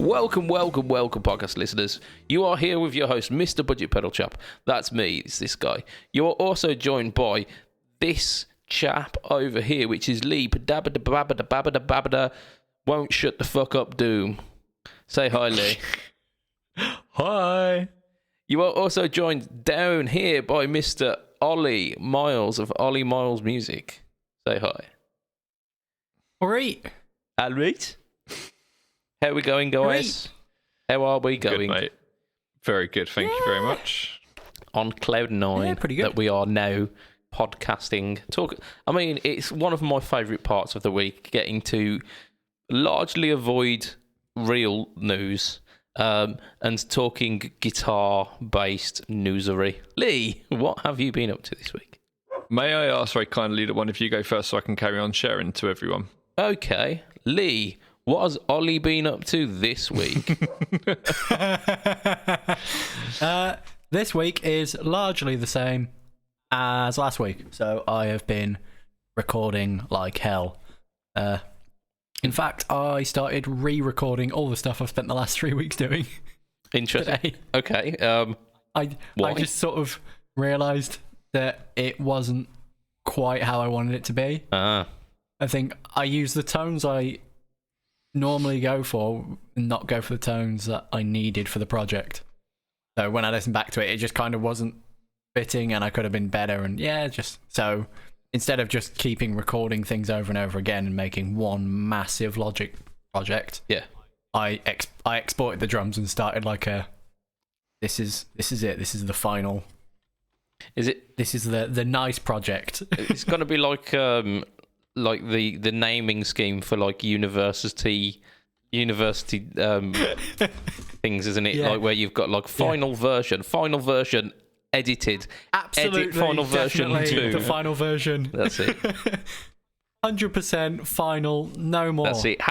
Welcome, podcast listeners. You are here with your host, Mr. BudgetPedalChap. That's me, it's this guy. You are also joined by this chap over here, which is Lee. Won't shut the fuck up, Doom. Say hi, Lee. Hi. You are also joined down here by Mr. Ollie Miles of Ollie Miles Music. Say hi. All right. All right. How are we going, guys? How are we going? Good, mate. Very good. Thank you very much. On cloud nine, pretty good. that we are now podcasting. I mean, it's one of my favourite parts of the week, getting to largely avoid real news and talking guitar-based newsery. Lee, what have you been up to this week? May I ask very kindly that one of you go first so I can carry on sharing to everyone? Okay. Lee, what has Ollie been up to this week? This week is largely the same as last week. So I have been recording like hell. In fact, I started re-recording all the stuff I've spent the last 3 weeks doing. Interesting. Today. Okay. I just sort of realised that it wasn't quite how I wanted it to be. I think I used the tones I normally go for and not go for the tones that I needed for the project. So when I listened back to it, it just kind of wasn't fitting and I could have been better. And so instead of just keeping recording things over and over again and making one massive Logic project, I exported the drums and started like this is it. This is the final. This is the nice project. It's going to be like the naming scheme for like university things, isn't it? Yeah. Like where you've got like final version edited, Absolutely, edit final version 2. The final version. That's it. 100% final, no more. That's it.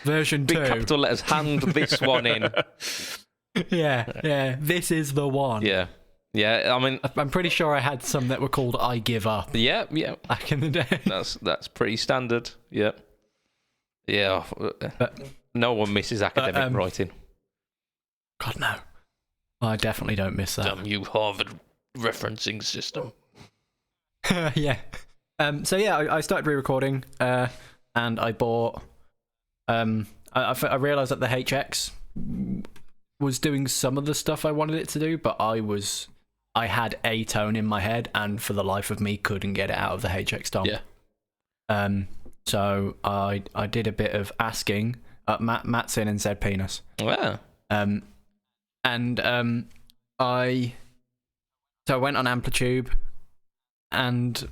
Version big 2. capital letters. Hand this one in. Yeah. This is the one. Yeah. I mean, I'm pretty sure I had some that were called "I Give Up." Yeah. Back in the day. That's pretty standard. Yeah. But no one misses academic writing. God no, I definitely don't miss that. Damn you, Harvard referencing system. Yeah. So yeah, I started re-recording, and I bought. I realized that the HX was doing some of the stuff I wanted it to do, but I had a tone in my head, and for the life of me, couldn't get it out of the HX tom. Yeah. So I did a bit of asking. Matt's in and said penis. Wow. So I went on Amplitude and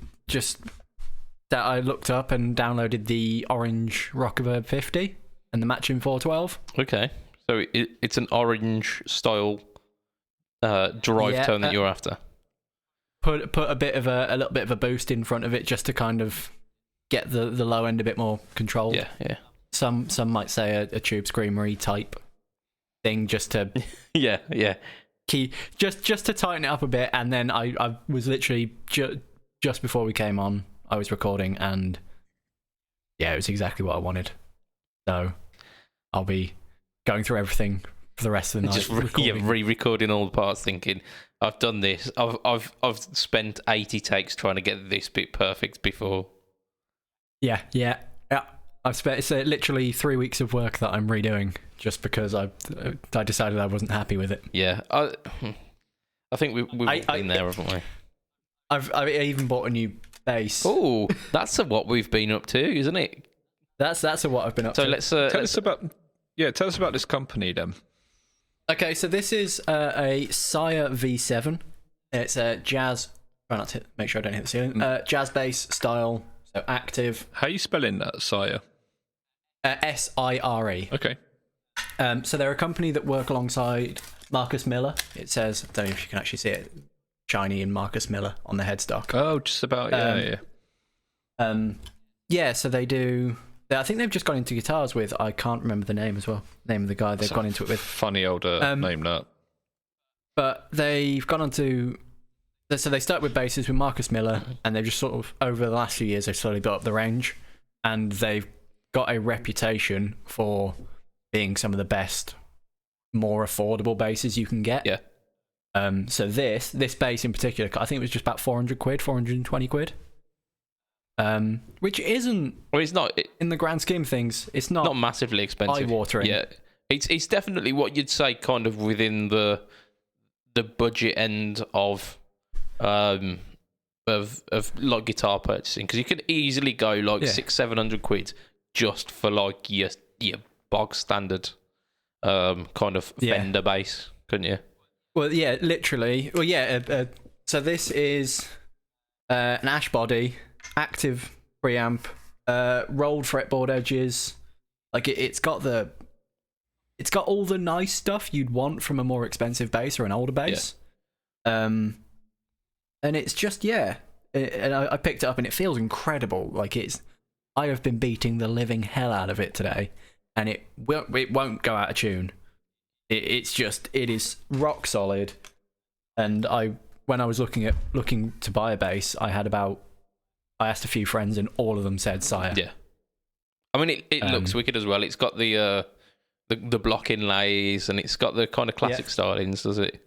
I looked up and downloaded the Orange Rockaverb 50 and the matching 412. Okay, so it's an orange style drive tone that you're after. Put a little bit of a boost in front of it just to kind of get the low end a bit more controlled. Yeah. Some might say a tube screamery type thing just to yeah just to tighten it up a bit. And then I was literally just before we came on, I was recording, and it was exactly what I wanted. So I'll be going through everything for the rest of the night. Just re-recording all the parts, thinking I've done this. I've spent 80 takes trying to get this bit perfect before. Yeah. I've spent it's literally 3 weeks of work that I'm redoing just because I decided I wasn't happy with it. Yeah, I think we've been there, haven't we? I even bought a new bass. Oh, that's what we've been up to, isn't it? That's what I've been up to. So let's tell us about this company then. Okay, so this is a Sire V7. It's a jazz. Try not to make sure I don't hit the ceiling. Jazz bass style, so active. How are you spelling that, Sire? SIRE. Okay. So they're a company that work alongside Marcus Miller. It says, I don't know if you can actually see it, shiny in Marcus Miller on the headstock. Oh, just about, yeah. So they do. I think they've just gone into guitars with. I can't remember the name as well. Name of the guy they've gone into it with. Funny old name that. But they've gone on to. So they start with basses with Marcus Miller, and they've just sort of over the last few years they've slowly built up the range, and they've got a reputation for being some of the best more affordable basses you can get. Yeah. So this bass in particular, I think it was just about 400 quid, 420 quid. Which isn't. Well, it's not in the grand scheme of things. It's not massively expensive. Eye-watering. Yeah, it's definitely what you'd say, kind of within the budget end of like guitar purchasing, because you could easily go like 600-700 quid just for like your bog standard kind of Fender bass, couldn't you? Well, yeah, literally. Well, yeah. So this is an ash body, active preamp, rolled fretboard edges. Like it's got all the nice stuff you'd want from a more expensive bass or an older bass. Yeah. And it's just and I picked it up and it feels incredible. Like I have been beating the living hell out of it today, and it won't go out of tune. It is rock solid. And when I was looking to buy a bass, I asked a few friends and all of them said Sire. Yeah. I mean, it looks wicked as well. It's got the block inlays, and it's got the kind of classic stylings, does it?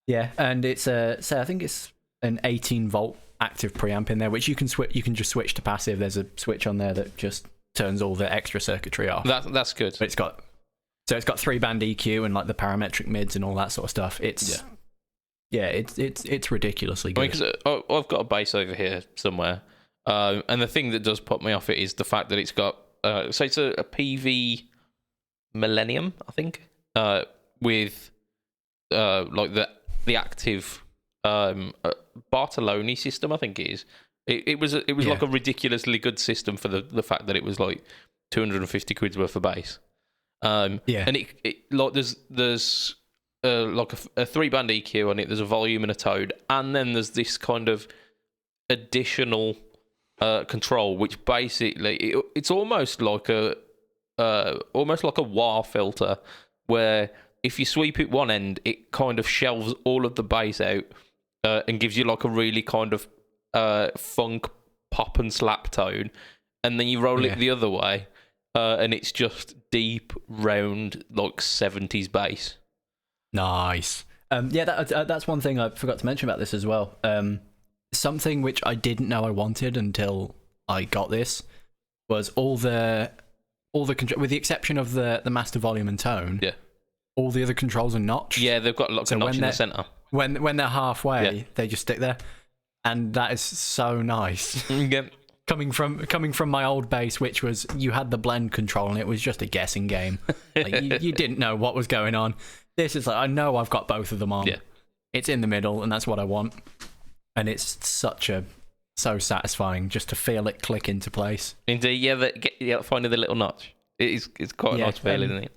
Yeah, and it's I think it's an 18-volt active preamp in there, which you can just switch to passive. There's a switch on there that just turns all the extra circuitry off. That's good. But it's got 3-band EQ and like the parametric mids and all that sort of stuff. It's ridiculously good. I mean, 'cause, I've got a bass over here somewhere, and the thing that does put me off it is the fact that it's got so it's a PV Millennium, I think, with like the active Bartoloni system, I think it is. It was like a ridiculously good system for the fact that it was like 250 quid's worth of bass. And it like there's like a 3-band EQ on it. There's a volume and a tone, and then there's this kind of additional control, which basically it's almost like a wah filter, where if you sweep it one end, it kind of shelves all of the bass out and gives you like a really kind of funk pop and slap tone, and then you roll it the other way, and it's just deep, round, like 70s bass. Nice. That's one thing I forgot to mention about this as well. Something which I didn't know I wanted until I got this was all the with the exception of the master volume and tone. Yeah. All the other controls are notched. Yeah, they've got lots of notch in the center. When they're halfway, they just stick there, and that is so nice. Yeah. Coming from my old bass, which was you had the blend control and it was just a guessing game. Like, you didn't know what was going on. This is like, I know I've got both of them on. Yeah. It's in the middle, and that's what I want. And it's so satisfying just to feel it click into place. Indeed, finding the little notch. It's quite a nice feeling, isn't it?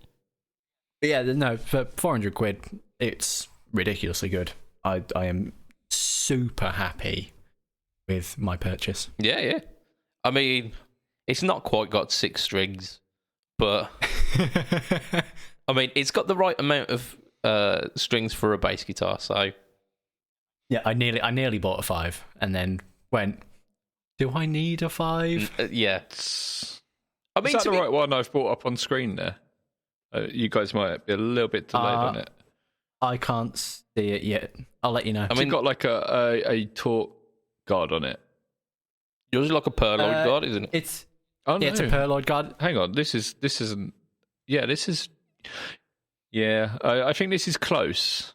Yeah, no, for 400 quid, it's ridiculously good. I am super happy with my purchase. Yeah. I mean, it's not quite got 6 strings, but I mean, it's got the right amount of strings for a bass guitar. So yeah, I nearly bought a 5, and then went, do I need a 5? Yeah. I mean, is that the right one I've brought up on screen there? You guys might be a little bit delayed on it. I can't see it yet. I'll let you know. I mean, it's got like a torque guard on it. Yours is like a perloid guard, isn't it? It's a perloid guard. Hang on, this isn't. Yeah, this is. Yeah, I think this is close.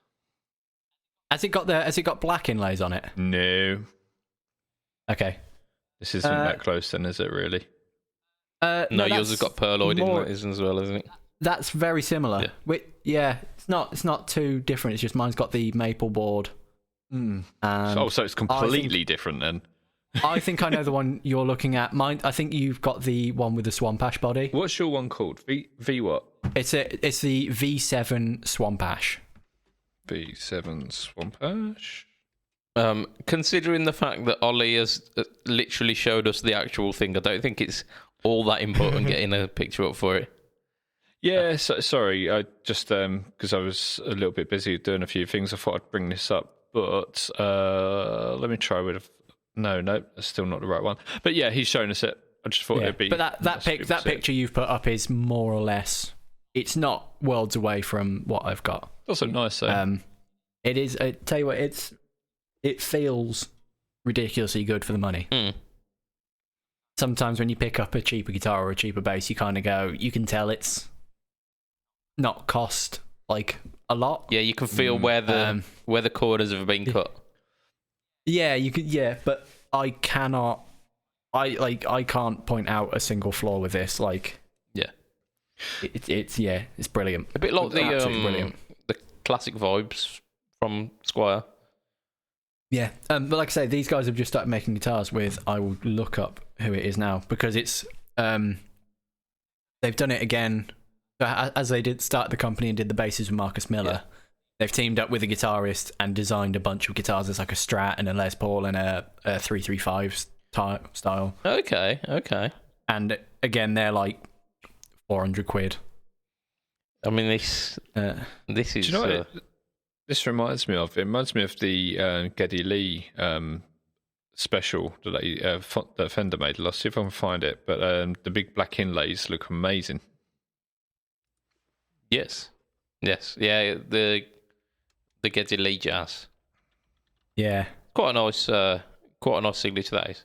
Has it got black inlays on it? No. Okay. This isn't that close, then, is it? Really? No, yours has got perloid inlays as well, isn't it? That's very similar. Yeah. It's not too different. It's just mine's got the maple board. So it's completely different then. I think I know the one you're looking at. Mine, I think you've got the one with the Swamp Ash body. What's your one called? V what? It's the V7 Swamp Ash. V7 Swamp Ash. Considering the fact that Ollie has literally showed us the actual thing, I don't think it's all that important getting a picture up for it. Yeah, sorry. I just because I was a little bit busy doing a few things, I thought I'd bring this up. But let me try with. No, that's still not the right one. But yeah, he's shown us it. I just thought it'd be. But that picture you've put up is more or less it's not worlds away from what I've got. Also nice, though. It is. I tell you what, it feels ridiculously good for the money. Sometimes when you pick up a cheaper guitar or a cheaper bass, you kind of go, you can tell it's not cost like a lot. Yeah, you can feel where the corners have been cut. Yeah, you could. Yeah, but I cannot. I can't point out a single flaw with this. Like, yeah, it's brilliant. A bit like brilliant. The classic vibes from Squire. Yeah, but like I say, these guys have just started making guitars with. I will look up who it is now because it's they've done it again as they did start the company and did the basses with Marcus Miller. Yeah. They've teamed up with a guitarist and designed a bunch of guitars. There's like a Strat and a Les Paul and a 335 style. Okay. And again, they're like 400 quid. I mean, this is. Do you know what this reminds me of? It reminds me of the Geddy Lee special that Fender made. I'll see if I can find it. But the big black inlays look amazing. Yes. Yeah, the Geddy Lee Jazz. Yeah. Quite a nice signature that is.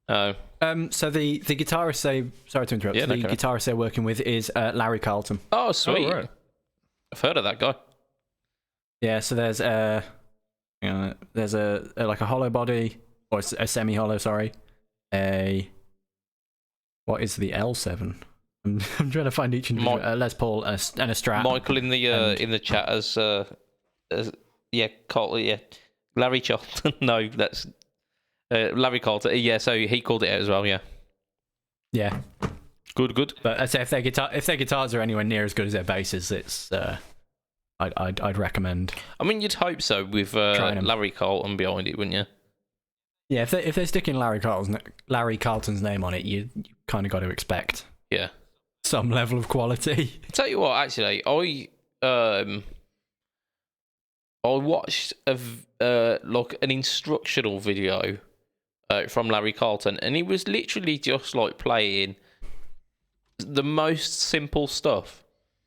So the guitarist sorry to interrupt. Guitarist they're working with is Larry Carlton. Oh, sweet. Oh, right. I've heard of that guy. Yeah, so there's a like a hollow body or a semi hollow. Sorry, what is the L7? I'm trying to find each individual Les Paul and a Strat. Michael in the chat as Carlton, yeah, Larry Charlton. No, that's Larry Carlton. Yeah, so he called it out as well. Yeah. Yeah. Good. But I'd say if their guitars are anywhere near as good as their basses, it's I'd recommend. I mean, you'd hope so with Larry Carlton behind it, wouldn't you? Yeah, if they're sticking Larry Carlton's name on it, you kind of got to expect some level of quality. I'll tell you what, actually, I watched like an instructional video from Larry Carlton, and he was literally just like playing the most simple stuff,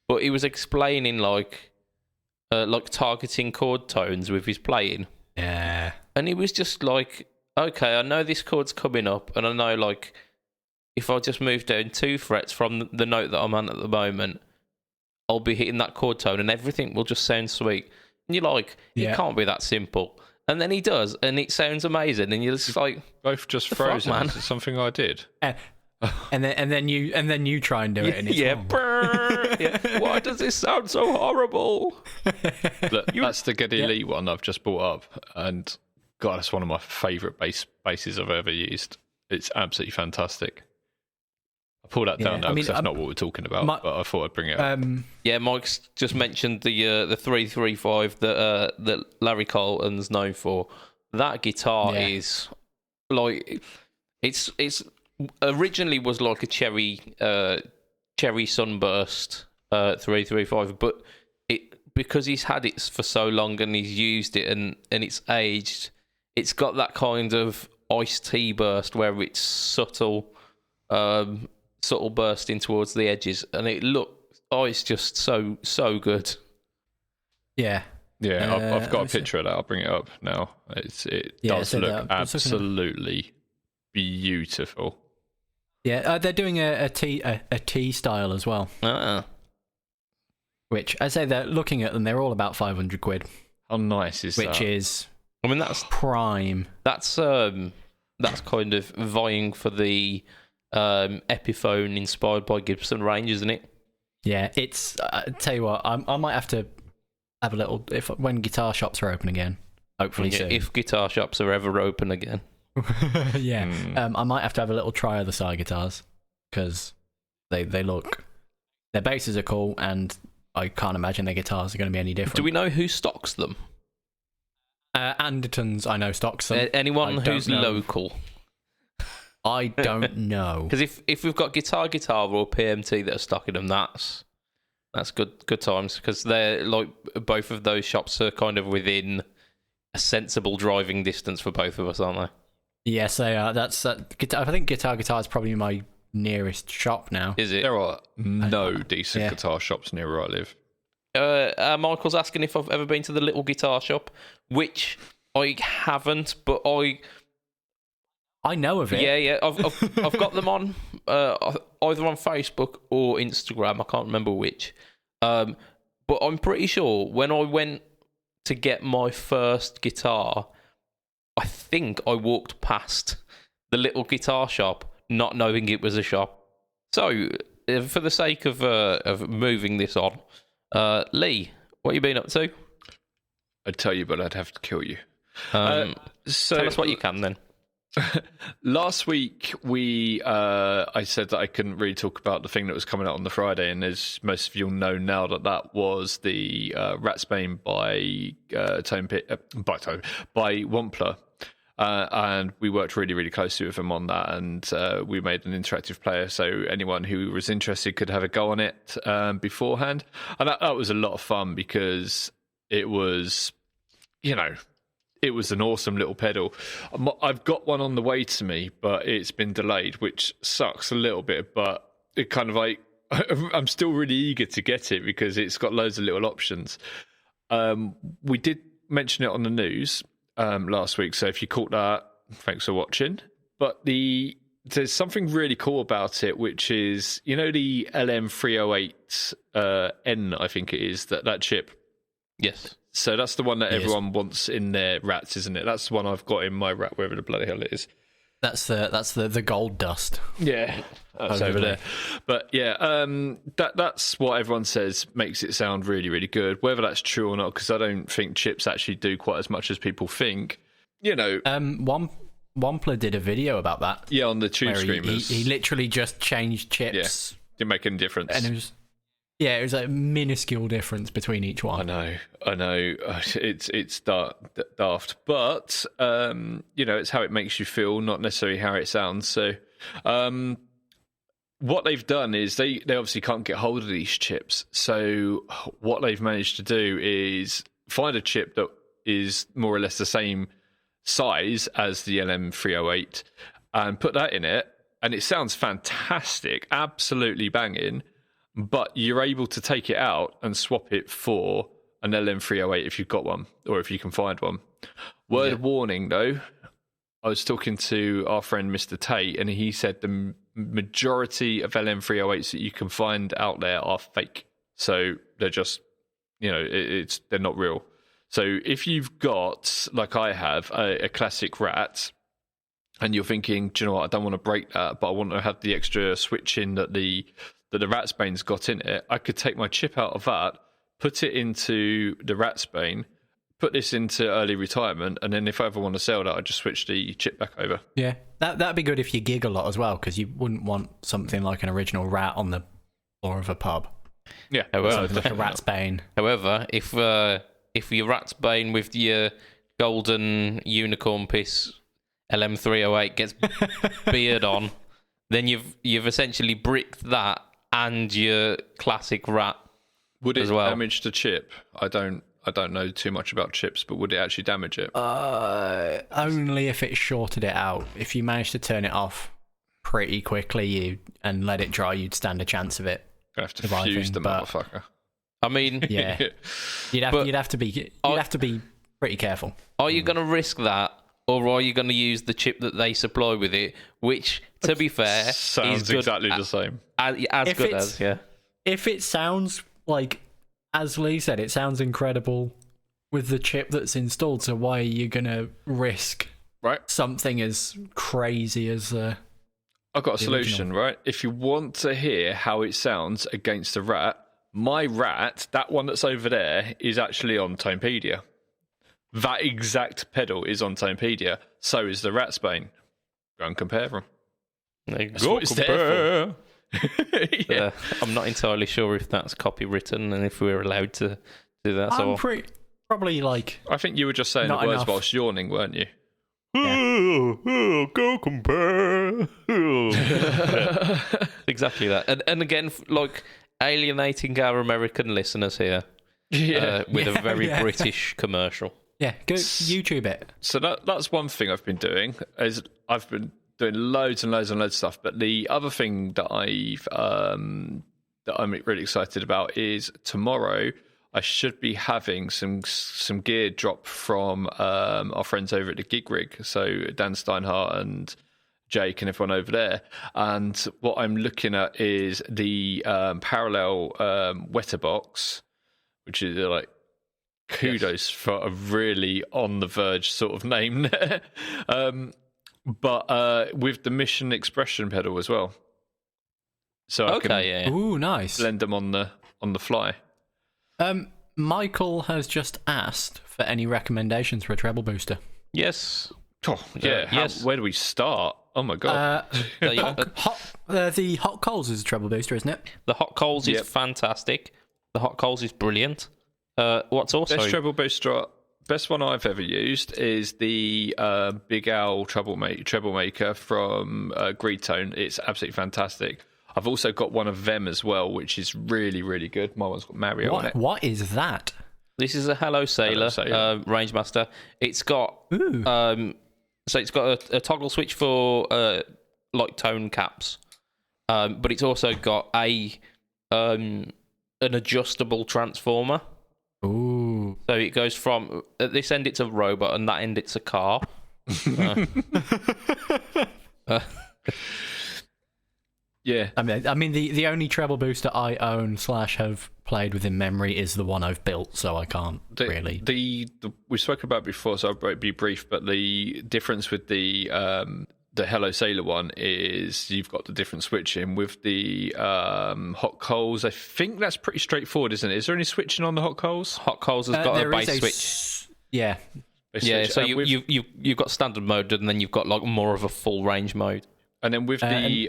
but he was explaining like targeting chord tones with his playing. Yeah. And he was just like, okay, I know this chord's coming up, and I know like if I just move down 2 frets from the note that I'm on at the moment, I'll be hitting that chord tone, and everything will just sound sweet. And you're like, it can't be that simple. And then he does, and it sounds amazing, and you're just like, both just frozen. Man. It's something I did. And then you try and do it, and it's wrong. Yeah. Why does this sound so horrible? That's the Geddy Lee one I've just bought up, and God, that's one of my favourite basses I've ever used. It's absolutely fantastic. I pulled that down now because that's not what we're talking about, but I thought I'd bring it up. Yeah, Mike's just mentioned the 335 that Larry Carlton's known for. That guitar is like it's originally was like a cherry sunburst 335, but because he's had it for so long and he's used it and it's aged, it's got that kind of iced tea burst where it's subtle bursting towards the edges, and it's just so good. Yeah. I've got a picture of that. I'll bring it up now. It does look absolutely beautiful. Yeah, they're doing a T style as well. Which I say they're looking at them. They're all about 500 quid. How nice is that? Which is, I mean, that's prime. That's kind of vying for the Epiphone inspired by Gibson range, isn't it? Yeah, it's. Tell you what, I might have to have a little when guitar shops are open again. Hopefully soon. If guitar shops are ever open again. Yeah, I might have to have a little try of the side guitars because they look, their basses are cool, and I can't imagine their guitars are going to be any different. Do we know who stocks them? Andertons, I know, stocks them. Anyone who's local? I don't know. Because if we've got Guitar or PMT that are stocking them, that's good times, because they're like, both of those shops are kind of within a sensible driving distance for both of us, aren't they? Yes, they are. I think Guitar is probably my nearest shop now. Is it? There are no decent guitar shops near where I live. Michael's asking if I've ever been to the little guitar shop, which I haven't, but I know of it. Yeah. I've got them on either on Facebook or Instagram. I can't remember which. But I'm pretty sure when I went to get my first guitar, I think I walked past the little guitar shop, not knowing it was a shop. So, for the sake of moving this on, Lee, what you been up to? I'd tell you, but I'd have to kill you. So tell us what you can then. Last week, I said that I couldn't really talk about the thing that was coming out on the Friday, and as most of you know now, that was the Ratsbane by Wampler. And we worked really, really closely with them on that, and we made an interactive player, so anyone who was interested could have a go on it beforehand. And that was a lot of fun because it was, it was an awesome little pedal. I've got one on the way to me, but it's been delayed, which sucks a little bit, but it kind of like, I'm still really eager to get it because it's got loads of little options. We did mention it on the news last week, so if you caught that, thanks for watching. But there's something really cool about it, which is, the LM308N, I think it is, that chip. Yes. So that's the one that everyone wants in their Rats, isn't it? That's the one I've got in my Rat, wherever the bloody hell it is. That's the gold dust. Yeah, that's over there. But yeah, that's what everyone says makes it sound really, really good. Whether that's true or not, because I don't think chips actually do quite as much as people think. Wampler did a video about that. Yeah, on the Tube Screamers. He literally just changed chips. Yeah, didn't make any difference. And it was a minuscule difference between each one. I know. It's daft, but it's how it makes you feel, not necessarily how it sounds. So, what they've done is they obviously can't get hold of these chips. So, what they've managed to do is find a chip that is more or less the same size as the LM308 and put that in it, and it sounds fantastic, absolutely banging. But you're able to take it out and swap it for an LM308 if you've got one, or if you can find one. Word of warning, though, I was talking to our friend Mr. Tate, and he said the majority of LM308s that you can find out there are fake. So they're just, they're not real. So if you've got, like I have, a classic Rat, and you're thinking, do you know what, I don't want to break that, but I want to have the extra switch in that the Ratsbane's got in it, I could take my chip out of that, put it into the Ratsbane, put this into early retirement, and then if I ever want to sell that, I just switch the chip back over. Yeah, that'd be good if you gig a lot as well, because you wouldn't want something like an original Rat on the floor of a pub. Yeah, something like a Ratsbane. However, if your Ratsbane with your golden unicorn piss LM308 gets beard on, then you've essentially bricked that and your classic Rat. Would it as well damage the chip? I don't know too much about chips, but would it actually damage it? Only if it shorted it out. If you managed to turn it off pretty quickly and let it dry, you'd stand a chance of it. Gonna have to fuse the motherfucker. I mean, yeah, you'd have to be pretty careful. Are you going to risk that, or are you going to use the chip that they supply with it, which, to be fair, sounds is good exactly the same. As good as, yeah. If it sounds like, as Lee said, it sounds incredible with the chip that's installed, so why are you going to risk something as crazy as... I've got a solution, right? If you want to hear how it sounds against a Rat, my Rat, that one that's over there, is actually on Tonepedia. That exact pedal is on Tonepedia. So is the Ratsbane. Go and compare them. Go compare. Yeah. I'm not entirely sure if that's copywritten and if we're allowed to do that. Probably like... I think you were just saying the words enough. Whilst yawning, weren't you? Yeah. Go compare. Yeah. Exactly that. And again, like, alienating our American listeners here with a very British commercial. Yeah, go YouTube it. So that's one thing I've been doing, is I've been doing loads and loads and loads of stuff. But the other thing that I'm really excited about is tomorrow I should be having some gear drop from our friends over at the Gig Rig. So Dan Steinhardt and Jake and everyone over there. And what I'm looking at is the parallel Wetterbox, which is like kudos for a really on the verge sort of name there. But with the Mission Expression pedal as well. So I can Ooh, nice. blend them on the fly. Michael has just asked for any recommendations for a treble booster. Yes. Oh, yeah. Yes. Where do we start? Oh my god. The Hot Coals is a treble booster, isn't it? The Hot Coals is fantastic. The Hot Coals is brilliant. What's also best treble booster, best one I've ever used is the Big Owl treble maker from Greedtone. It's absolutely fantastic. I've also got one of them as well, which is really, really good. My one's got Mario on it. What is that? This is a Hello Sailor, Rangemaster. It's got so it's got a toggle switch for like tone caps, but it's also got an adjustable transformer. Ooh! So it goes from at this end it's a robot, and that end it's a car. Yeah, I mean the only treble booster I own / have played with in memory is the one I've built, so I can't really. We spoke about it before, so I'll be brief. But the difference with the Hello Sailor one is you've got the different switching. With the Hot Coals, I think that's pretty straightforward, isn't it? Is there any switching on the Hot Coals? Hot Coals has got a base switch. Yeah. So you've got standard mode, and then you've got like more of a full range mode. And then with the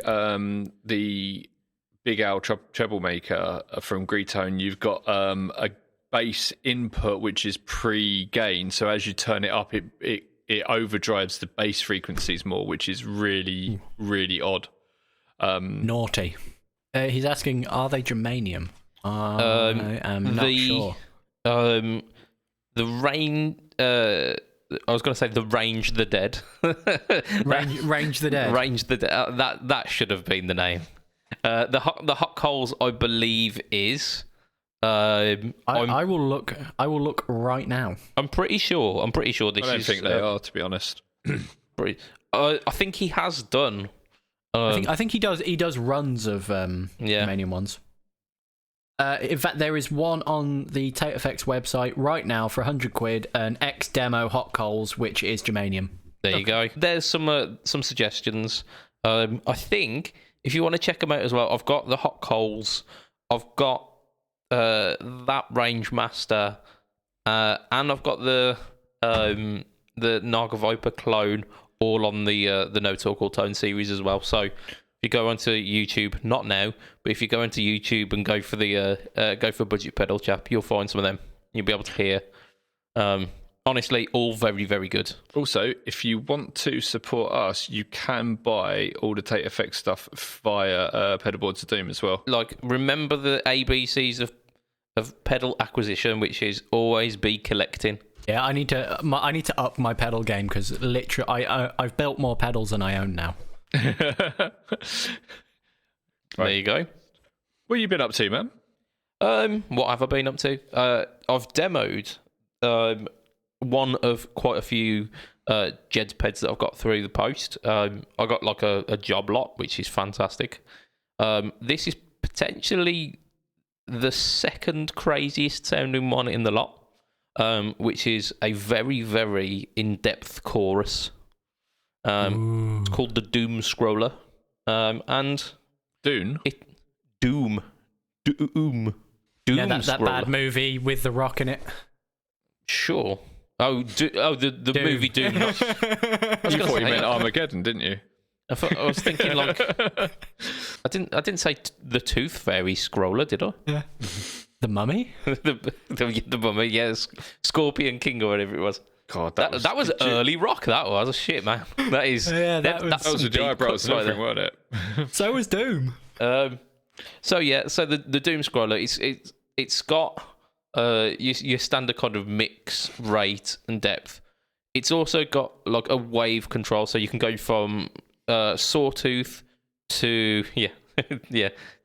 Big Owl treble maker from Greedtone, you've got a bass input which is pre-gain. So as you turn it up, it overdrives the bass frequencies more, which is really, really odd. Naughty. He's asking, are they germanium? I am not sure. The rain. I was going to say the Range the Dead. Range the Dead. Range the Dead. That should have been the name. The Hot Coals, I believe, is. I will look. I will look right now. I'm pretty sure this is. I don't think they are, to be honest. I think he has done. I think he does. He does runs of germanium ones. In fact, there is one on the Tate Effects website right now for £100, an X demo Hot Coals, which is germanium. There you go. There's some suggestions. I think if you want to check them out as well, I've got the Hot Coals, I've got that Rangemaster, and I've got the Naga Viper clone, all on the No Talk All Tone series as well. So if you go onto YouTube, not now, but if you go into YouTube and go for Budget Pedal Chap, you'll find some of them. You'll be able to hear. Honestly, all very, very good. Also, if you want to support us, you can buy all the Tate Effects stuff via Pedalboards of Doom as well. Like, remember the ABCs of pedal acquisition, which is always be collecting. Yeah, I need to up my pedal game because literally, I've built more pedals than I own now. Right. There you go. What have you been up to, man? What have I been up to? I've demoed one of quite a few JedPeds that I've got through the post. I got like a job lot, which is fantastic. This is potentially the second craziest sounding one in the lot, which is a very, very in-depth chorus. It's called the Doom Scroller. And Doom? Doom. Yeah, that bad movie with The Rock in it. Sure. The Doom. Movie Doom. You thought you meant Armageddon, didn't you? I was thinking like I didn't say the Tooth Fairy Scroller, did I? Yeah. The Mummy? the Mummy, yes. Scorpion King or whatever it was. God, that was early rock. That was shit, man. That is. Yeah, that was a Jai Brothers and everything, wasn't it? So was Doom. So the Doom Scroller, it's got your standard kind of mix, rate, and depth. It's also got like a wave control, so you can go from sawtooth to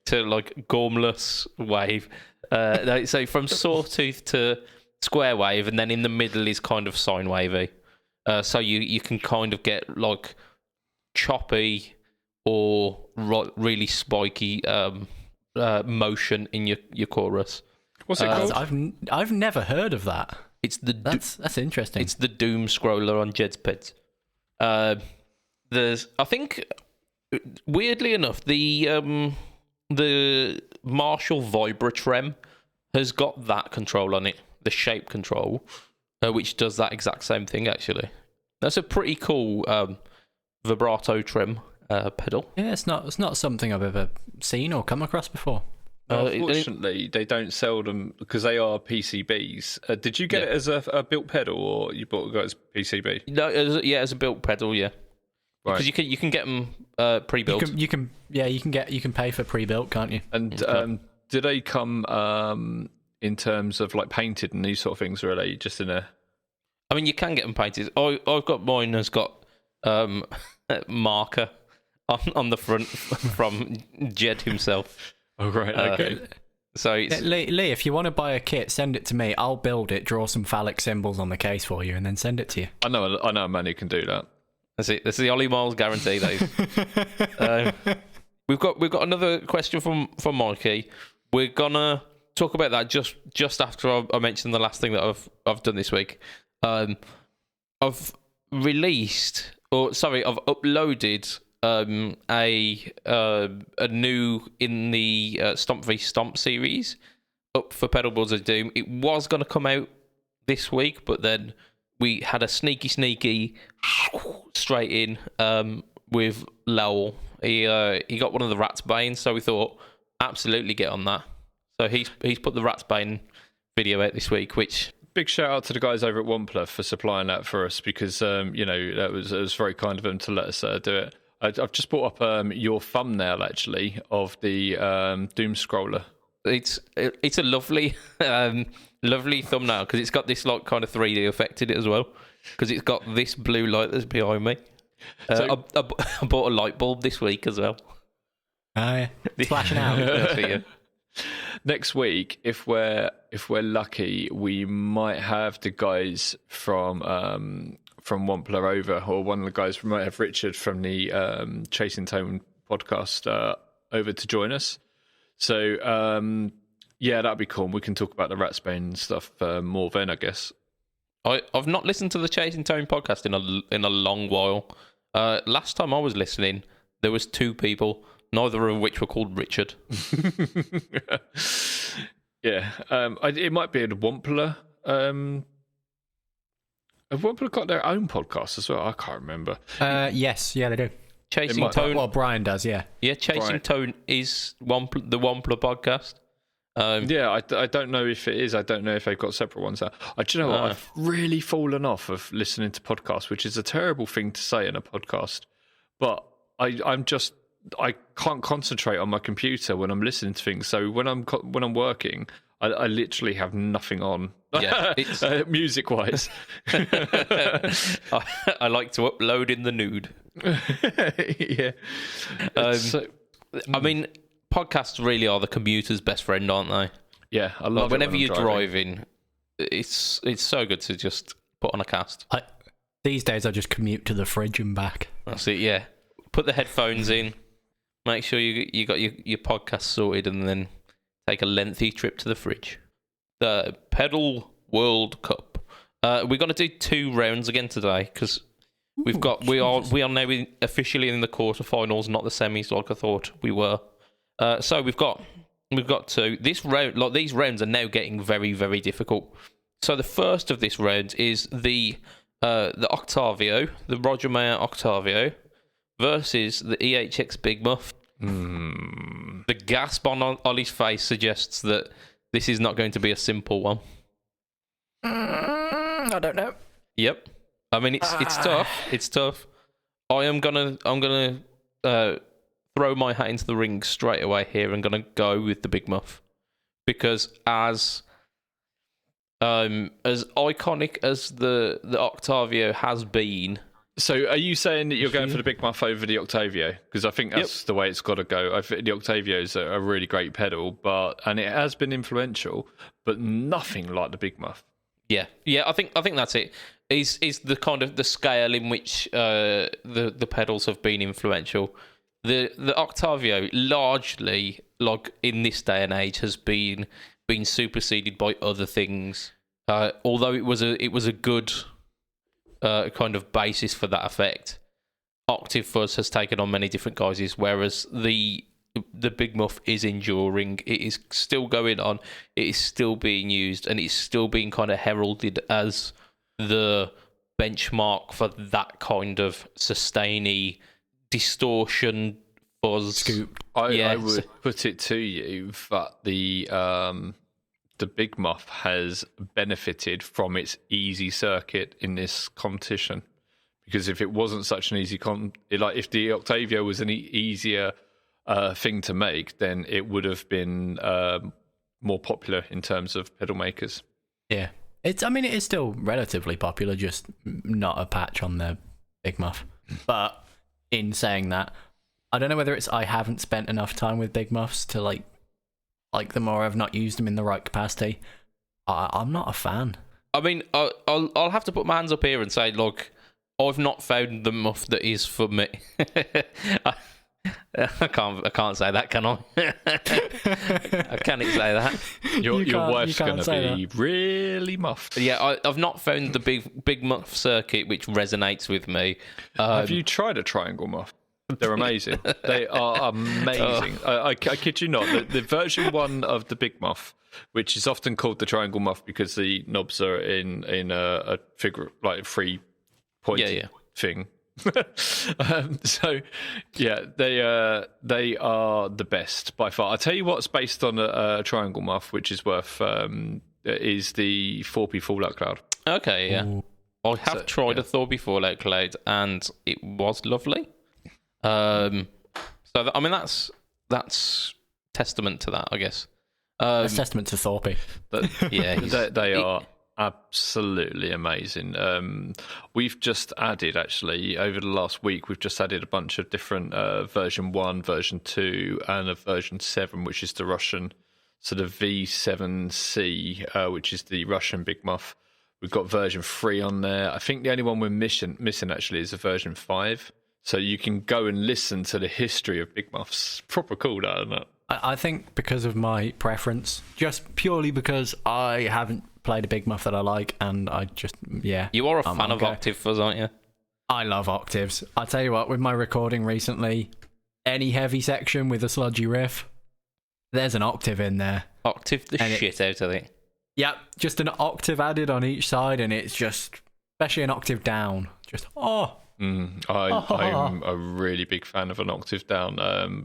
to like gormless wave. So from sawtooth to square wave, and then in the middle is kind of sine wavy. So you can kind of get like choppy or really spiky motion in your chorus. What's it called? I've never heard of that. It's that's interesting. It's the Doom Scroller on BudgetPeds. There's, I think, weirdly enough, the Marshall Vibra-Trem has got that control on it, the shape control, which does that exact same thing. Actually, that's a pretty cool vibrato trem pedal. Yeah, it's not something I've ever seen or come across before. Unfortunately, they don't sell them because they are PCBs. Did you get it as a built pedal, or you bought it as PCB? No, as a built pedal, yeah. Right. Because you can get them pre-built. You can pay for pre-built, can't you? And do they come in terms of like painted and these sort of things, or are they just in a? I mean, you can get them painted. I've got mine has got marker on the front from Jed himself. Oh, right, okay. So Lee, if you want to buy a kit, send it to me. I'll build it, draw some phallic symbols on the case for you, and then send it to you. I know a man who can do that. That's it. That's the Ollie Miles guarantee, that is. We've got another question from Mikey. We're gonna talk about that just after I mentioned the last thing that I've done this week. I've uploaded a new in the Stomp v Stomp series up for Pedal Boards of Doom. It was going to come out this week, but then we had a sneaky straight in with Lowell. He got one of the Rat's Bane, so we thought absolutely get on that. So he's put the Rat's Bane video out this week, which. Big shout out to the guys over at Wampler for supplying that for us, because that was very kind of them to let us do it. I've just brought up your thumbnail actually of the Doom Scroller. It's a lovely lovely thumbnail because it's got this like kind of 3D effect in it as well, because it's got this blue light that's behind me. So, I bought a light bulb this week as well. It's flashing out. Next week, if we're lucky, we might have the guys from Wampler over, or one of the guys. We might have Richard from the Chasing Tone podcast over to join us. So that'd be cool. We can talk about the Rat's Bane and stuff more then, I guess. I've not listened to the Chasing Tone podcast in a long while. Last time I was listening, there was 2 people, neither of which were called Richard. Yeah, it might be a Wampler. Have Wampler got their own podcast as well? I can't remember. Yes, yeah, they do. Chasing Tone. Well, Brian does, yeah. Yeah, Chasing Tone is the Wampler podcast. I don't know if it is. I don't know if they've got separate ones. Do you know what? I've really fallen off of listening to podcasts, which is a terrible thing to say in a podcast. But I can't concentrate on my computer when I'm listening to things. So when I'm working, I literally have nothing on. Yeah, music wise. I like to upload in the nude. Yeah. I mean, podcasts really are the commuter's best friend, aren't they? Yeah, I love it. Whenever you're driving, it's so good to just put on a cast. These days, I just commute to the fridge and back. That's it. Yeah, put the headphones in. Make sure you got your podcast sorted, and then take a lengthy trip to the fridge. The Pedal World Cup. We're going to do 2 rounds again today because we are now officially in the quarterfinals, not the semis like I thought we were. So we've got 2. This round, like these rounds, are now getting very, very difficult. So the first of this round is the Octavio, the Roger Mayer Octavio, versus the EHX Big Muff. The gasp on Ollie's face suggests that this is not going to be a simple one. I don't know. Yep. I mean, it's tough. It's tough. I'm gonna throw my hat into the ring straight away here. I'm gonna go with the Big Muff because as iconic as the Octavio has been, So are you saying that you're going for the Big Muff over the Octavio? Because I think that's the way it's got to go. I think the Octavio is a really great pedal, and it has been influential, but nothing like the Big Muff. Yeah. I think that's it. Is the kind of the scale in which the pedals have been influential. The Octavio largely, like in this day and age, has been superseded by other things. Although it was a good kind of basis for that effect. Octave fuzz has taken on many different guises, whereas the Big Muff is enduring. It is still going on. It is still being used, and it's still being kind of heralded as the benchmark for that kind of sustainy distortion fuzz scoop. I would put it to you that the Big Muff has benefited from its easy circuit in this competition, because if it wasn't such an easy if the Octavio was an easier thing to make, then it would have been more popular in terms of pedal makers. Yeah, it is still relatively popular, just not a patch on the Big Muff. But in saying that, I don't know whether it's I haven't spent enough time with Big Muffs to like them, or I've not used them in the right capacity. I'm not a fan. I mean, I'll have to put my hands up here and say, look, I've not found the muff that is for me. I can't say that, can I? I can't say that. Your wife's going to be really muffed. Yeah, I've not found the big muff circuit which resonates with me. Have you tried a triangle muff? They're amazing. They are amazing. I kid you not. The version 1 of the Big Muff, which is often called the triangle muff because the knobs are in a figure, like a 3-point thing. So yeah, they are the best by far. I'll tell you what's based on a triangle muff, which is worth is the Thorpe Fallout Cloud. Okay, yeah. Ooh. I have tried a Thorpe Fallout Cloud, and it was lovely. So that's testament to that, I guess. That's testament to Thorpe. Yeah, they are absolutely amazing. We've just added, actually, over the last week, we've just added a bunch of different version 1, version 2, and a version 7, which is the Russian, so the V7C, which is the Russian Big Muff. We've got version 3 on there. I think the only one we're missing actually is a version 5. So you can go and listen to the history of Big Muffs. Proper cool, that, isn't it? I think because of my preference, just purely because I haven't played a Big Muff that I like, and I just, You are a fan of Octave Fuzz, aren't you? I love octaves. I'll tell you what, with my recording recently, any heavy section with a sludgy riff, there's an octave in there. Octave the shit out of it. Yep, just an octave added on each side, and it's just, especially an octave down, just, I'm a really big fan of an octave down.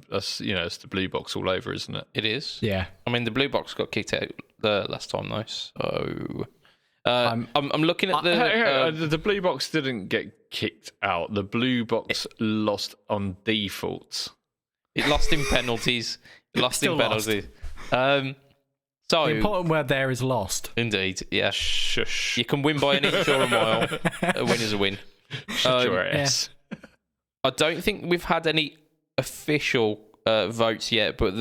That's it's the blue box all over, isn't it? It is. Yeah. I mean, the blue box got kicked out the last time, though. So I'm looking at the blue box didn't get kicked out. The blue box lost on default. It lost in penalties. So the important word there is lost. Indeed. Yeah. Shush. You can win by an inch or a mile. A win is a win. Shut your ass. I don't think we've had any official votes yet, but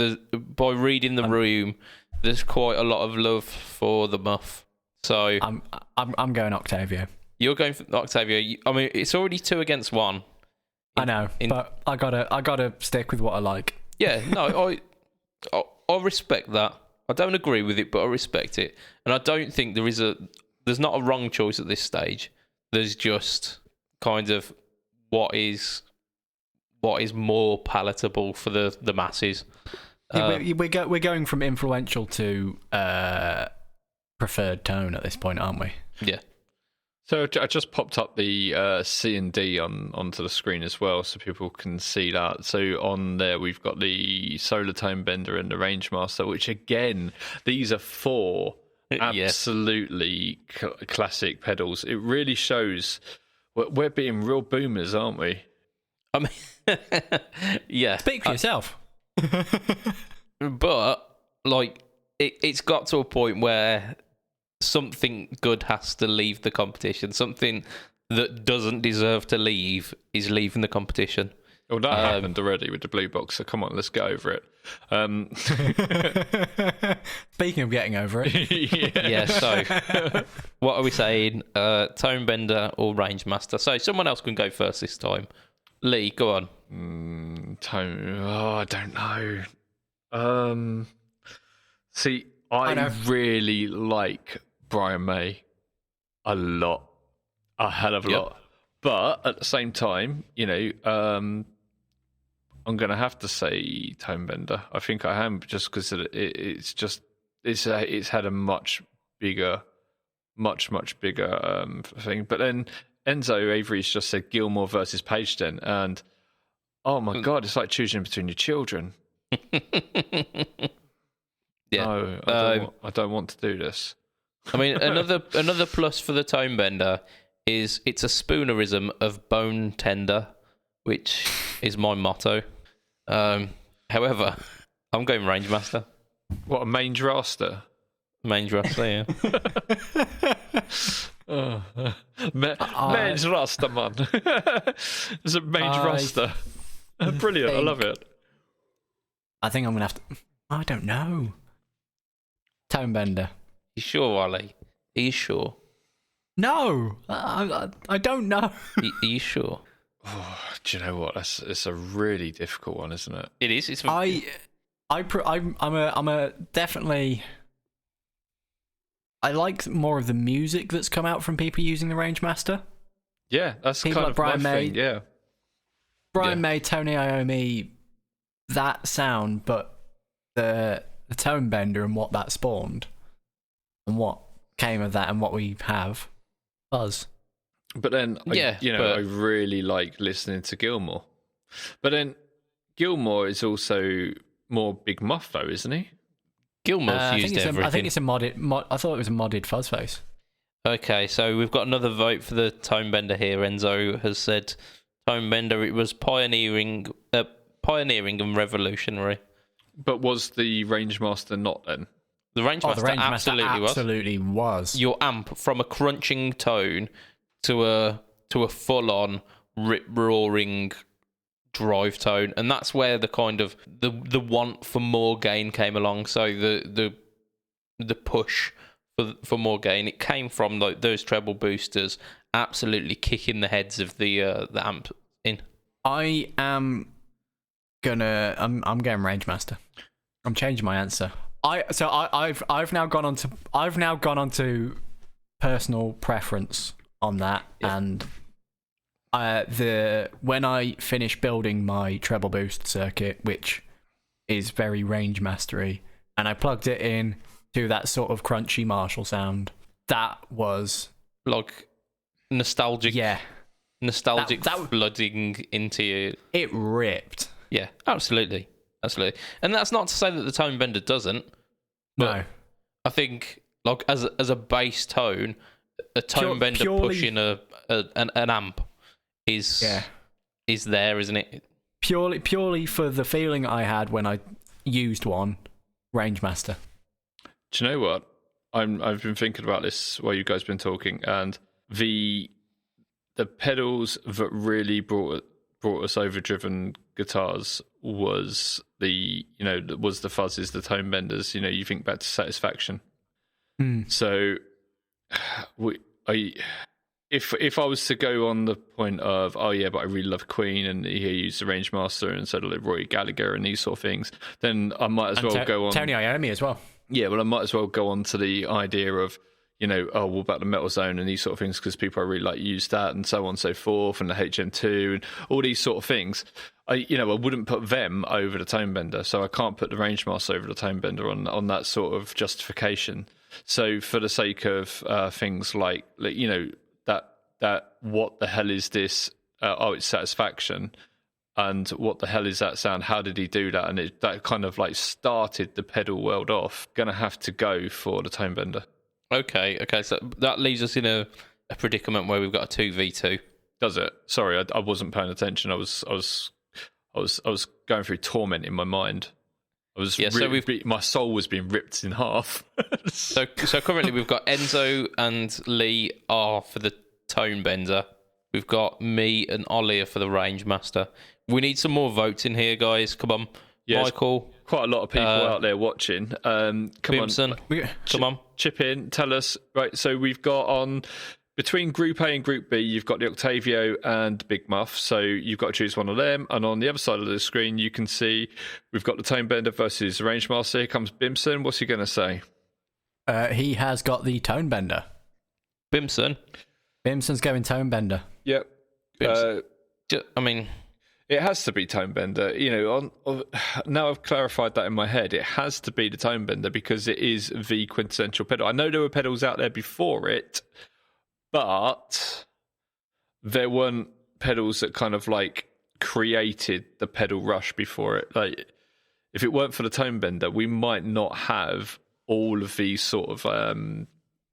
by reading the room, there's quite a lot of love for the muff. So I'm going Octavio. You're going for Octavio. I mean, it's already 2 against 1. I know, but I gotta stick with what I like. Yeah, no, I respect that. I don't agree with it, but I respect it, and I don't think there's not a wrong choice at this stage. There's just kind of what is more palatable for the masses. We're going from influential to preferred tone at this point, aren't we? Yeah. So I just popped up the C and D onto the screen as well, so people can see that. So on there we've got the Solar Tone Bender and the Range Master, which again, these are 4 absolutely classic pedals. It really shows we're being real boomers, aren't we? I mean, yeah. Speak for yourself. But like, it's got to a point where something good has to leave the competition. Something that doesn't deserve to leave is leaving the competition. Well, that happened already with the blue box, so come on, let's get over it. Speaking of getting over it. Yeah, so what are we saying? Tone Bender or Range Master? So someone else can go first this time. Lee, go on. Tone. Oh, I don't know. See, I really like Brian May a lot. A hell of a lot. But at the same time, I'm going to have to say Tone Bender. I think I am, just because it's had a much bigger thing. But then Enzo Avery's just said Gilmore versus Pageden, and oh my God, it's like choosing between your children. No, I don't want to do this. I mean, another plus for the Tone Bender is it's a spoonerism of bone tender, which is my motto. However, I'm going Range Master. What, a mange raster? Mange raster, yeah. Mange raster, man. It's a mange raster. Brilliant, I love it. I think I'm going to have to... I don't know. Tone Bender. You sure, Ollie? Are you sure? No, I don't know. Are you sure? Oh, do you know what? It's a really difficult one, isn't it? It is. It's. I'm a definitely. I like more of the music that's come out from people using the Range Master. Yeah, that's people kind like of Brian my May. thing. Yeah, Brian May, Tony Iommi, that sound, but the Tone Bender and what that spawned, and what came of that, and what we have, Buzz. But then, I really like listening to Gilmore. But then, Gilmore is also more Big Muff, though, isn't he? Gilmore's used everything. I think it's a modded. I thought it was a modded Fuzzface. Okay, so we've got another vote for the Tone Bender here. Enzo has said Tone Bender. It was pioneering and revolutionary. But was the Range Master not then? The Range Master absolutely was. Your amp from a crunching tone to a full-on rip-roaring drive tone, and that's where the kind of the want for more gain came along. So the push for more gain, it came from like those treble boosters absolutely kicking the heads of the amp in. I'm going Range Master. I'm changing my answer. I've now gone on to personal preference on that, and when I finished building my treble boost circuit, which is very Range Mastery, and I plugged it in to that sort of crunchy Marshall sound, that was like nostalgic. Yeah, nostalgic flooding into you. It ripped. Yeah, absolutely. And that's not to say that the Tone Bender doesn't. But no, I think like as a bass tone, a Tone Bender pushing an amp is there, isn't it? Purely for the feeling I had when I used one, Range Master. Do you know what? I've been thinking about this while you guys been talking, and the pedals that really brought us overdriven guitars was the fuzzes, the Tone Benders. You think back to Satisfaction. So if I was to go on the point of but I really love Queen and he used the Range Master and so did Roy Gallagher and these sort of things, then I might as well go on Tony Iommi as well. Yeah, well, I might as well go on to the idea of what about the Metal Zone and these sort of things, because people I really like use that and so on and so forth, and the HM2 and all these sort of things. I wouldn't put them over the Tone Bender, so I can't put the Range Master over the Tone Bender on that sort of justification. So for the sake of things like that what the hell is this? It's Satisfaction. And what the hell is that sound? How did he do that? And that kind of like started the pedal world off. Gonna have to go for the Tone Bender. Okay, so that leaves us in a predicament where we've got a 2v2. Does it? Sorry, I wasn't paying attention. I was going through torment in my mind. My soul was being ripped in half. So currently we've got Enzo and Lee are for the Tone Bender. We've got me and Ollie for the Range Master. We need some more votes in here, guys. Come on, Michael. Quite a lot of people out there watching. Come Bimson, on, come on, chip in. Tell us. Right, so we've got on between Group A and Group B, you've got the Octavio and Big Muff. So you've got to choose one of them. And on the other side of the screen, you can see we've got the Tone Bender versus the Range Master. Here comes Bimson. What's he going to say? He has got the Tone Bender. Bimson's going Tone Bender. Yep. I mean, it has to be Tone Bender. You know, now I've clarified that in my head. It has to be the Tone Bender because it is the quintessential pedal. I know there were pedals out there before it, but there weren't pedals that kind of like created the pedal rush before it. Like, if it weren't for the Tone Bender, we might not have all of these sort of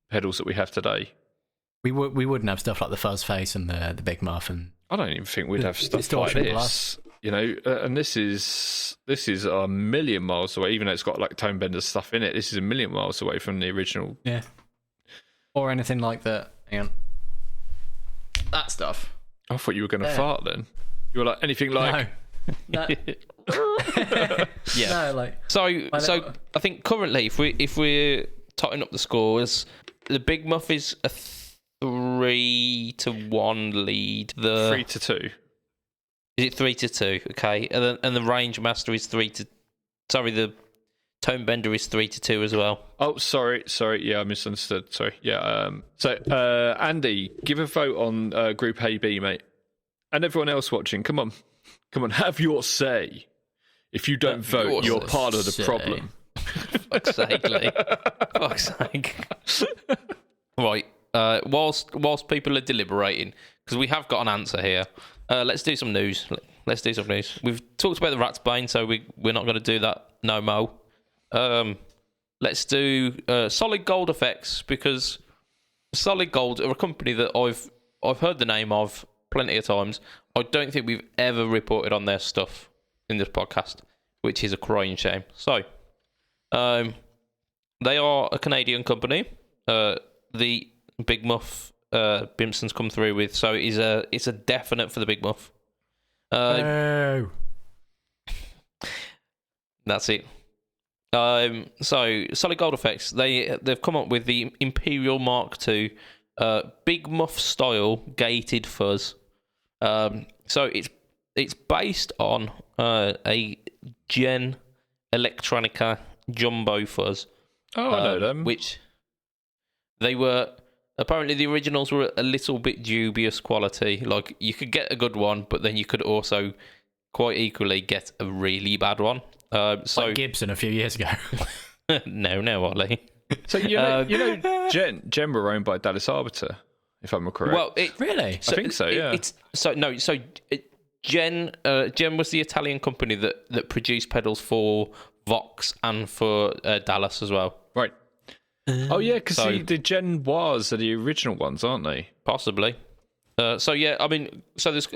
pedals that we have today. We wouldn't have stuff like the Fuzz Face and the Big Muff, and I don't even think we'd have stuff like this. You know, and this is a million miles away. Even though it's got like Tone Bender stuff in it, this is a million miles away from the original. Yeah, or anything like that. Hang on. That stuff. I thought you were going to fart then. You were like anything like. No. Yeah. No, like so I think currently, if we're totting up the scores, the Big Muff is a 3-1 lead. The 3-2. Is it 3-2? Okay, and the Range Master is 3-. Sorry, the Tone Bender is 3-2 as well. Oh, sorry. Yeah, I misunderstood. Sorry. Yeah. So, Andy, give a vote on Group A, B, mate, and everyone else watching. Come on, have your say. If you don't vote, you're part of the problem. Fuck's sake, Lee. Fuck's sake. Right. Whilst people are deliberating, because we have got an answer here, let's do some news. We've talked about the Rat's Bane, so we're not going to do that no more. Let's do Solid Gold Effects, because Solid Gold are a company that I've heard the name of plenty of times. I don't think we've ever reported on their stuff in this podcast, which is a crying shame. So, they are a Canadian company. The Big Muff Bimson's come through with, so it's a definite for the Big Muff. Oh. That's it. So Solid Gold Effects, they've come up with the Imperial Mark II Big Muff style gated fuzz. So it's based on a Gen Electronica Jumbo fuzz. Oh, I know them. Which they were apparently the originals were a little bit dubious quality. Like, you could get a good one, but then you could also quite equally get a really bad one. So like Gibson a few years ago. no, Ollie. So you know, Gen were owned by Dallas Arbiter, if I'm correct. Well, really? I think so. Yeah. Gen was the Italian company that produced pedals for Vox and for Dallas as well. Right. Oh yeah, because the Gen Wars are the original ones, aren't they? Possibly. So there's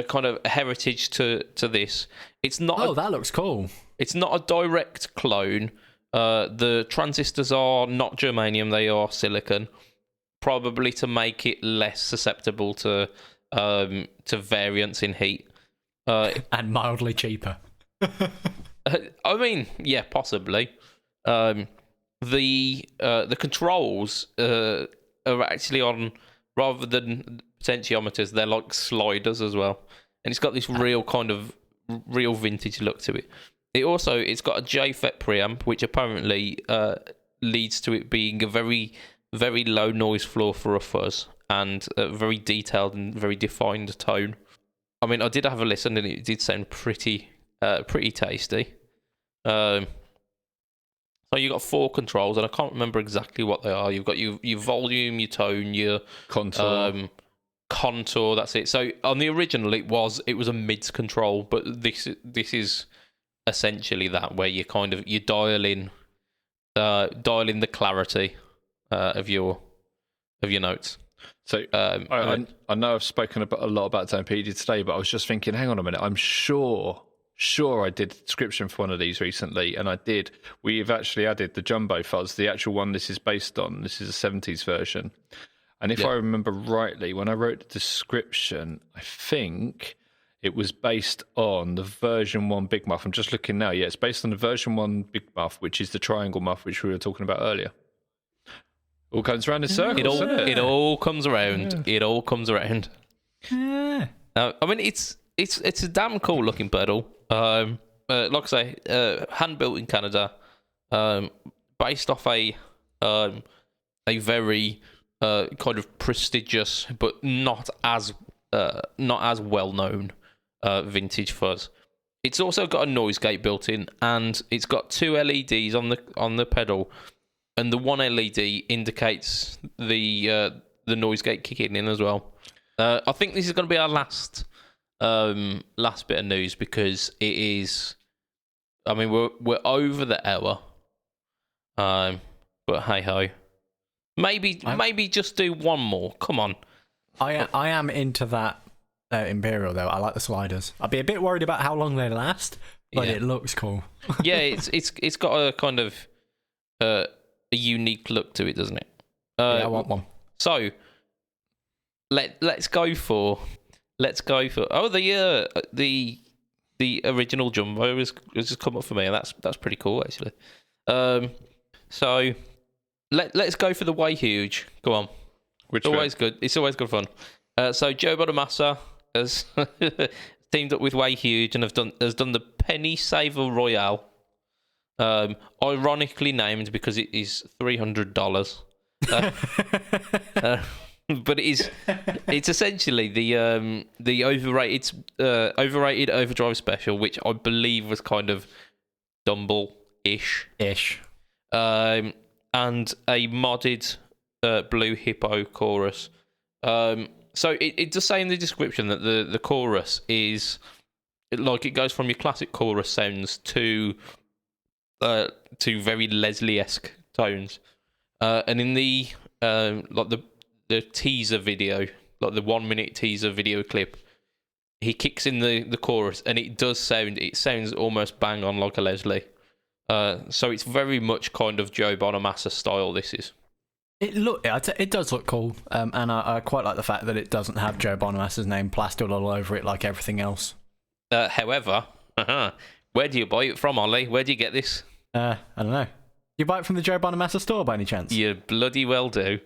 kind of heritage to this. It's not. That looks cool. It's not a direct clone. The transistors are not germanium; they are silicon, probably to make it less susceptible to variance in heat. And mildly cheaper. I mean, yeah, possibly. The controls are actually on, rather than potentiometers, they're like sliders as well, and it's got this real vintage look to it. It's got a JFET preamp, which apparently leads to it being a very, very low noise floor for a fuzz, and a very detailed and very defined tone. I mean, I did have a listen, and it did sound pretty tasty. So you got 4 controls, and I can't remember exactly what they are. You've got your volume, your tone, your contour. That's it. So on the original, it was a mids control, but this is essentially that, where you dial in the clarity of your notes. So I know I've spoken a lot about Zampedi today, but I was just thinking, hang on a minute, I'm sure I did a description for one of these recently, and I did. We've actually added the Jumbo fuzz, the actual one this is based on. This is a 70s version. And if I remember rightly, when I wrote the description, I think it was based on the version 1 Big Muff. I'm just looking now. Yeah, it's based on the version 1 Big Muff, which is the triangle muff, which we were talking about earlier. All comes around in circles, it all comes around. Yeah. It all comes around. Yeah. I mean, it's a damn cool looking pedal. Like I say, hand built in Canada, based off a very kind of prestigious but not as well known vintage fuzz. It's also got a noise gate built in, and it's got 2 LEDs on the pedal, and the one LED indicates the noise gate kicking in as well. I think this is going to be our last bit of news, because it is. I mean, we're over the hour, but hey ho, maybe just do one more. Come on. I am into that Imperial though. I like the sliders. I'd be a bit worried about how long they last, but it looks cool. Yeah, it's got a kind of a unique look to it, doesn't it? I want one. So let's go for the original Jumbo has just come up for me, and that's pretty cool actually. So let's go for the Way Huge. Go on. Which always good. It's always good fun. So Joe Bonamassa has teamed up with Way Huge and has done the Penny Saver Royale. Ironically named because it is $300. But it's essentially the overrated overdrive special, which I believe was kind of Dumble-ish. And a modded Blue Hippo chorus. So it does say in the description that the chorus is like, it goes from your classic chorus sounds to very Leslie-esque tones. And in the like the teaser video, like the 1 minute teaser video clip, he kicks in the chorus, and it sounds almost bang on like a Leslie. So it's very much kind of Joe Bonamassa style. This is. It does look cool, and I quite like the fact that it doesn't have Joe Bonamassa's name plastered all over it like everything else. However, where do you buy it from, Ollie? Where do you get this? I don't know. You buy it from the Joe Bonamassa store by any chance? You bloody well do.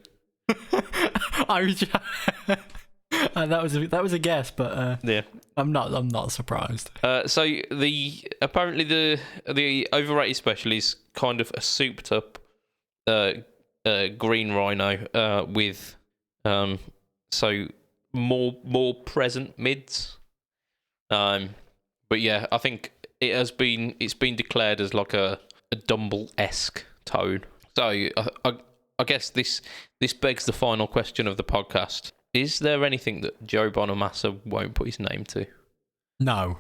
That was a guess, but yeah, I'm not surprised. So apparently the overrated special is kind of a souped up green rhino with so more present mids. But yeah, I think it's been declared as like a Dumble-esque tone. So I guess this begs the final question of the podcast. Is there anything that Joe Bonamassa won't put his name to? No.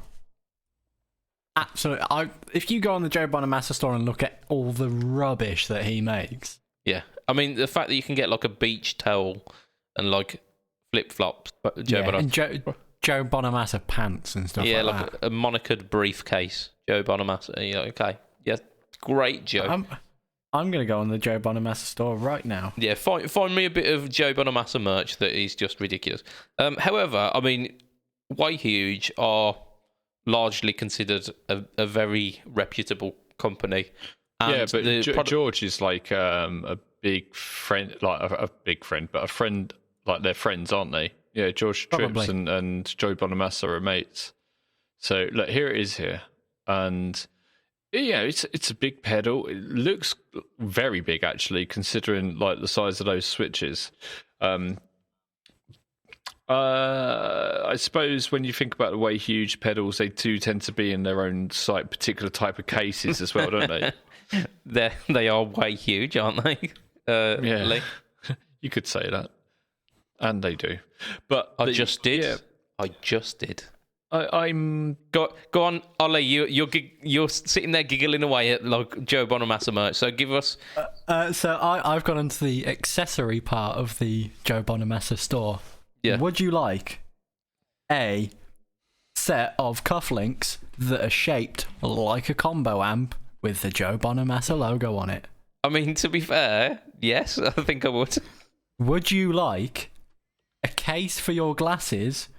Absolutely. If you go on the Joe Bonamassa store and look at all the rubbish that he makes. Yeah. I mean, the fact that you can get like a beach towel and like flip-flops. And Joe Bonamassa pants and stuff like that. Yeah, like a monikered briefcase. Joe Bonamassa. Yeah, okay. Yeah, great, Joe. I'm going to go on the Joe Bonamassa store right now. Yeah, find me a bit of Joe Bonamassa merch that is just ridiculous. However, I mean, Way Huge are largely considered a very reputable company. And yeah, but George is like a big friend, like a big friend, but a friend, like they're friends, aren't they? Yeah, George Trips and Joe Bonamassa are mates. So look, here it is here. And yeah, it's a big pedal. It looks very big actually, considering like the size of those switches. I suppose when you think about the Way Huge pedals, they do tend to be in their own particular type of cases as well, don't they? They are way huge, aren't they? Yeah, Lee? You could say that, and they do. But I just did. Yeah. I just did. I'm go on, Ollie. You're sitting there giggling away at like Joe Bonamassa merch. So give us. So I've gone into the accessory part of the Joe Bonamassa store. Yeah. Would you like a set of cufflinks that are shaped like a combo amp with the Joe Bonamassa logo on it? I mean, to be fair, yes, I think I would. Would you like a case for your glasses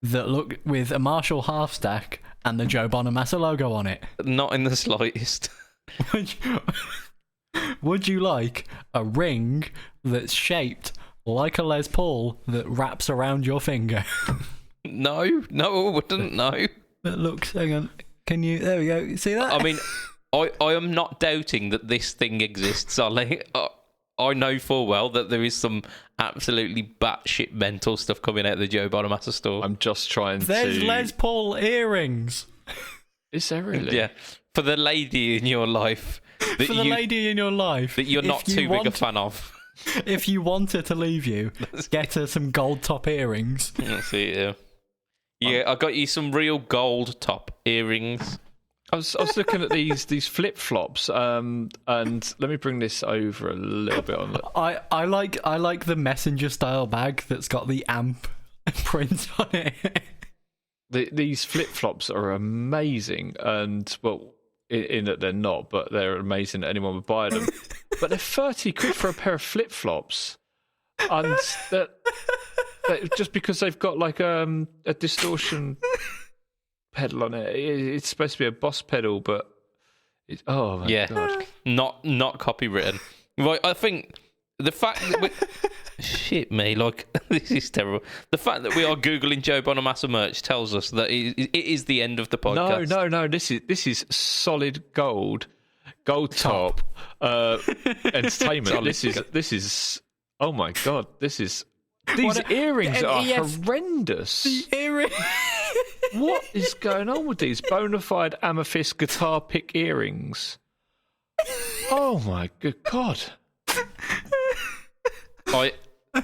that look with a Marshall half stack and the Joe Bonamassa logo on it? Not in the slightest. Would you like a ring that's shaped like a Les Paul that wraps around your finger? No, I wouldn't. No. That looks. Hang on. Can you? There we go. See that? I mean, I am not doubting that this thing exists, Ollie. I know full well that there is some absolutely batshit mental stuff coming out of the Joe Bonamassa store. I'm just trying There's Les Paul earrings. Is there really? Yeah. For the lady in your life. Lady in your life. That you're not too big a fan of. If you want her to leave you, get her some Goldtop earrings. Let's see here. Yeah, I got you some real Goldtop earrings. I was looking at these flip flops, and let me bring this over a little bit on it. I like the messenger style bag that's got the amp print on it. These flip flops are amazing, and well, in that they're not, but they're amazing. Anyone would buy them, but they're 30 quid for a pair of flip flops, and that just because they've got like a distortion pedal on it. It's supposed to be a Boss pedal, but oh my god, not copywritten. Right, I think the fact that shit me, like this is terrible. The fact that we are googling Joe Bonamassa merch tells us that it is the end of the podcast. No. This is solid gold top entertainment. This is oh my god. These earrings are horrendous. The earring. What is going on with these bona fide amethyst guitar pick earrings? Oh my good god! I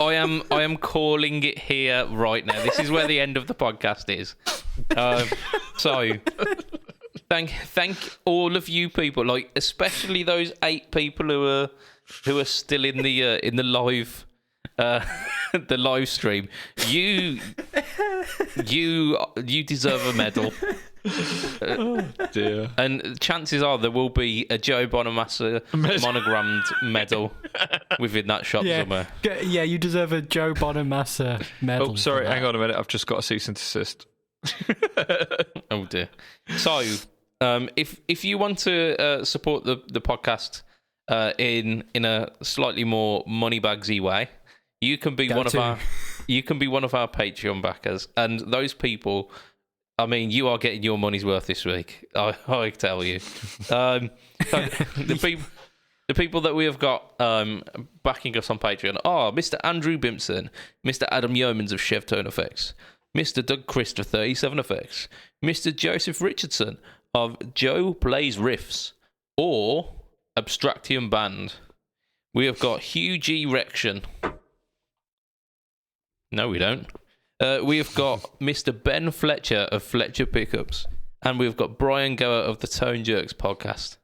am calling it here right now. This is where the end of the podcast is. So thank all of you people, like especially those 8 people who are still in the live. The live stream, you deserve a medal. Oh dear! And chances are there will be a Joe Bonamassa monogrammed medal within that shop somewhere. Yeah, you deserve a Joe Bonamassa medal. Oh, sorry, hang on a minute. I've just got a cease and desist. Oh dear. So, if you want to support the podcast in a slightly more moneybagsy way. You can be one of our Patreon backers, and those people, I mean, you are getting your money's worth this week. I tell you, the people that we have got backing us on Patreon are Mr. Andrew Bimpson, Mr. Adam Yeomans of Chevtone Effects, Mr. Doug Christ of 37 Effects, Mr. Joseph Richardson of Joe Plays Riffs or Abstraction Band. We have got Hugh G. Rection. No, we don't. We have got Mr. Ben Fletcher of Fletcher Pickups. And we've got Brian Goer of the Tone Jerks podcast.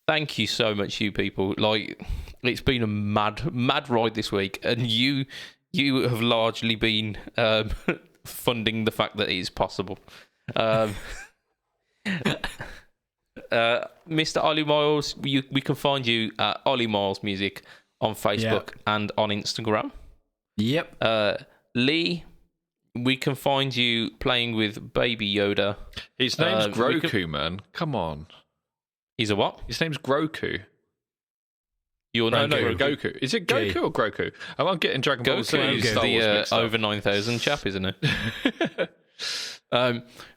Thank you so much, you people. Like, it's been a mad ride this week. And you have largely been funding the fact that it is possible. Mr. Ollie Miles, we can find you at Ollie Miles Music on Facebook and on Instagram. Yep. Lee, we can find you playing with Baby Yoda. His name's Groku, man. Come on. He's a what? His name's Groku. Your name Goku. Is it Goku or Groku? I'm getting Dragon Ball Z. Goku is the over 9,000 chap, isn't it?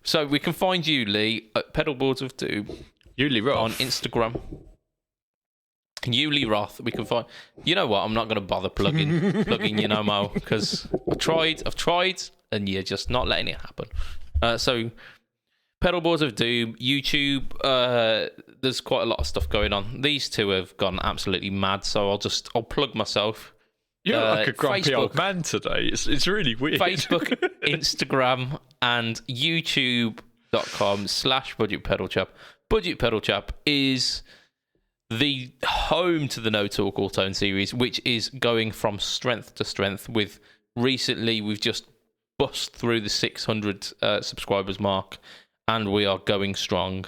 So we can find you, Lee, at Pedalboards of Doom. Lee Roth. On Instagram. Lee Roth, we can find. You know what? I'm not going to bother plugging you no more because I've tried, and you're just not letting it happen. So, Pedalboards of Doom, YouTube. There's quite a lot of stuff going on. These two have gone absolutely mad. So I'll plug myself. You're like a grumpy old man today. It's really weird. Facebook, Instagram, and YouTube.com/BudgetPedalChap. BudgetPedalChap is the home to the No Talk All Tone series, which is going from strength to strength. Recently, we've just bust through the 600 subscribers mark, and we are going strong.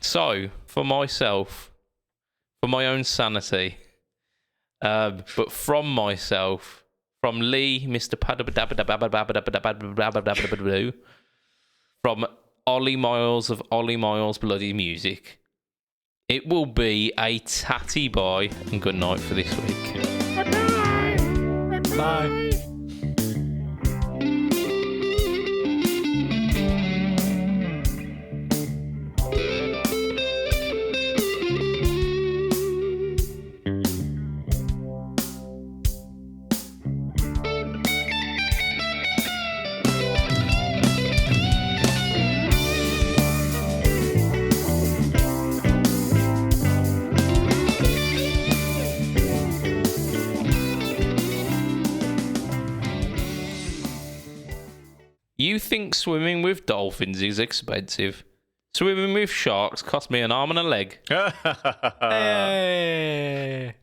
So, for myself, for my own sanity, But from myself, from Lee, Mr. from Ollie Miles of Ollie Miles Bloody Music, it will be a tatty bye and good night for this week. Bye. You think swimming with dolphins is expensive? Swimming with sharks cost me an arm and a leg. Hey.